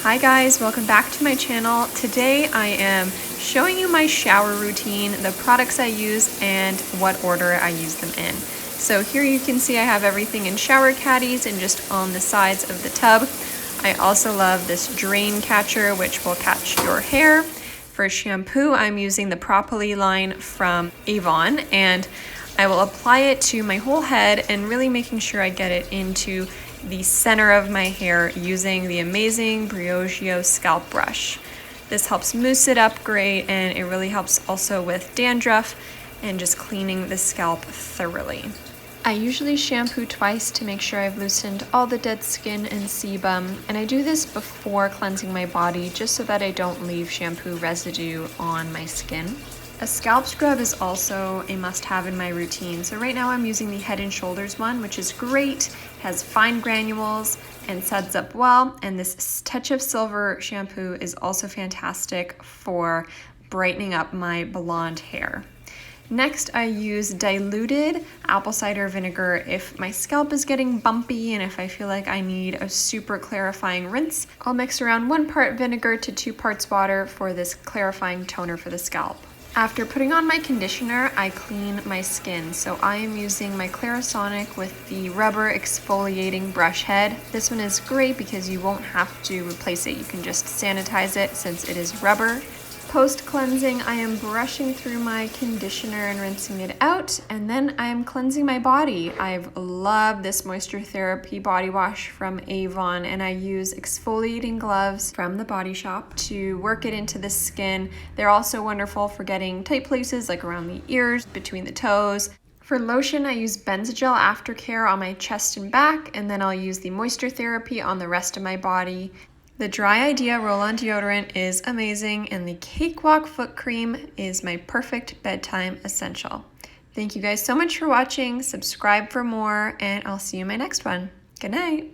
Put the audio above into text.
Hi guys, welcome back to my channel. Today I am showing you my shower routine, the products I use, and what order I use them in. So here you can see I have everything in shower caddies and just on the sides of the tub. I also love this drain catcher, which will catch your hair. For shampoo, I'm using the Propolis line from Avon, and I will apply it to my whole head and really making sure I get it into the center of my hair using the amazing briochio scalp brush. This helps mousse it up great, and it really helps also with dandruff and just cleaning the scalp thoroughly. I usually shampoo twice to make sure I've loosened all the dead skin and sebum, and I do this before cleansing my body just so that I don't leave shampoo residue on my skin. A scalp scrub is also a must-have in my routine. So right now I'm using the Head & Shoulders one, which is great, has fine granules and suds up well. And this Touch of Silver shampoo is also fantastic for brightening up my blonde hair. Next, I use diluted apple cider vinegar if my scalp is getting bumpy and if I feel like I need a super clarifying rinse. I'll mix around 1 part vinegar to 2 parts water for this clarifying toner for the scalp. After putting on my conditioner, I clean my skin. So I am using my Clarisonic with the rubber exfoliating brush head. This one is great because you won't have to replace it. You can just sanitize it since it is rubber. Post-cleansing, I am brushing through my conditioner and rinsing it out, and then I am cleansing my body. I've loved this Moisture Therapy body wash from Avon, and I use exfoliating gloves from the Body Shop to work it into the skin. They're also wonderful for getting tight places like around the ears, between the toes. For lotion, I use Benzogyl Aftercare on my chest and back, and then I'll use the Moisture Therapy on the rest of my body. The Dry Idea roll-on deodorant is amazing, and the Cakewalk foot cream is my perfect bedtime essential. Thank you guys so much for watching. Subscribe for more, and I'll see you in my next one. Good night.